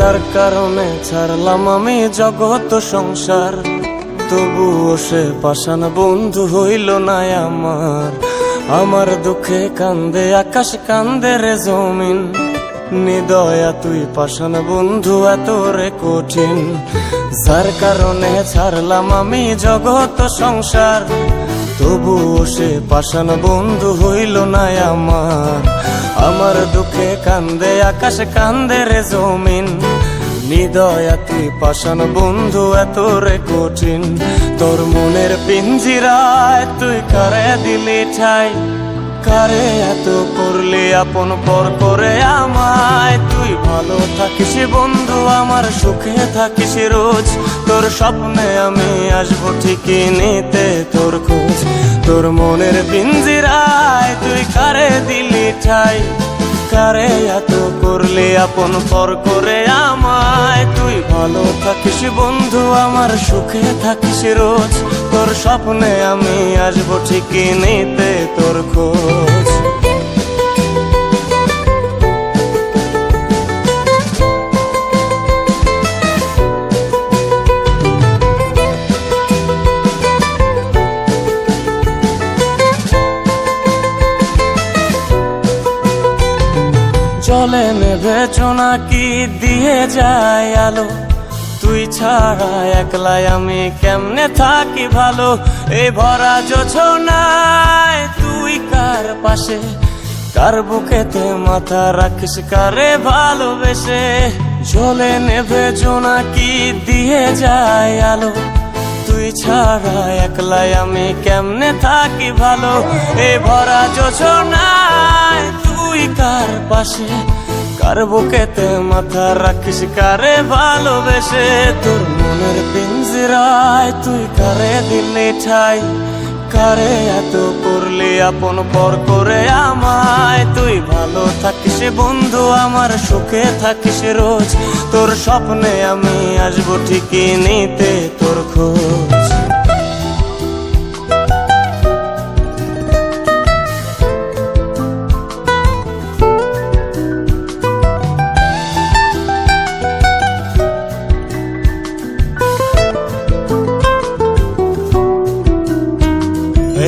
যার কারণে ছাড়লাম আমি জগৎ সংসার, তবুও সে পাষাণ বন্ধু হইল না আমার। আমার দুঃখে কান্দে আকাশ, কান্দে রে জমিন, নিদয়া তুই পাষাণ বন্ধু এত রে কঠিন। যার কারণে ছাড়লাম আমি জগৎ সংসার, তবুও সে পাষাণ বন্ধু হইল না আমার। আমার দুঃখে কান্দে আকাশ, কান্দে রে জমিন, নিদয়া তুই পাষাণ বন্ধু এত রে কঠিন। তোর মনের পিঞ্জিরায় তুই কারে দিলি ঠাই, কারে এত করলি আপন পর করে আমায়। তুই ভালো থাকিস বন্ধু আমার, সুখে থাকিস রোজ, তোর স্বপ্নে আমি আসবো ঠিকই নিতে তোর খোঁজ। তোর মনের পিঞ্জিরায় তুই কারে দিলি ঠাই, কারে এত করলি আপন পর করে আমায়। তুই ভালো থাকিস বন্ধু আমার, সুখে থাকিস রোজ, তোর স্বপ্নে আমি আসবো ঠিকই নিতে তোর খোঁজ। জলে নেভে জোনাকি দিয়ে যায় আলো, তুই ছাড়া একলাই আমি কেমনে থাকি ভালো। এই ভরা যোছনায় তুই কার পাশে, কার বুকেতে মাথা রাখিস কারে ভালোবেসে। জলে নেভে জোনাকি দিয়ে যায় আলো, তুই ছাড়া একলাই আমি কেমনে থাকি ভালো। এই ভরা যোছনায় তুই কার পাশে, কার বুকেতে মাথা রাখিস কারে ভালোবেসে। তোর মনের পিঞ্জিরায় তুই কারে দিলি ঠাই, কারে এত করলি আপন পর করে আমায়। তুই ভালো থাকিস বন্ধু আমার, সুখে থাকিস রোজ, তোর স্বপ্নে আমি আসবো ঠিকই নিতে তোর খোঁজ।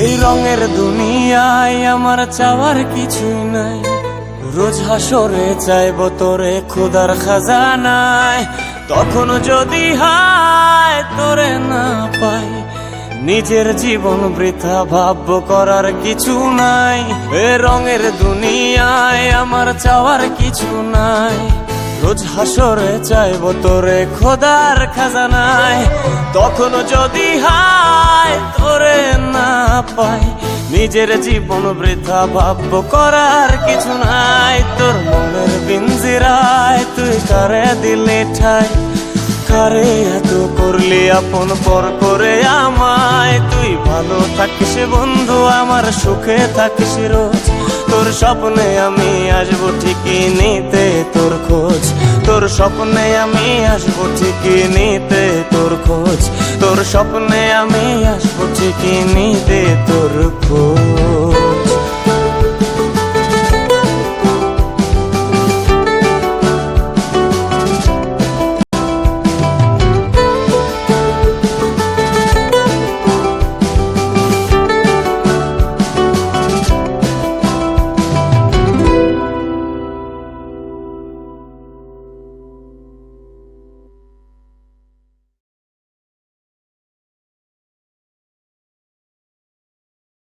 এই রঙের দুনিয়ায় আমার চাওয়ার কিছুই নাই, রোজ হাসরে চাইব তোরে খোদার খাজানায়। তখন যদি হায় তোরে না পাই, নিজের জীবন বৃথা ভাবব করার কিছু নাই। এ রঙের দুনিয়ায় আমার চাওয়ার কিছু নাই, রোজ হাসরে চাইব তোরে খোদার খাজানায়। তখন যদি হায় তোরে না পাই, নিজের জীবন বৃথা ভাবব করার কিছু নাই। তোর মনের পিঞ্জিরায় তুই কারে দিলি ঠাই, কারে এত করলি আপন পর করে আমায়। তুই ভালো থাকিস বন্ধু আমার, সুখে থাকিস রোজ, তোর স্বপ্নে আমি আসবো ঠিকই নিতে তোর খোঁজ। তোর স্বপ্নে আমি আসবো ঠিকই নিতে তোর খোঁজ, তোর স্বপ্নে আমি আসবো ঠিকই নিতে তোর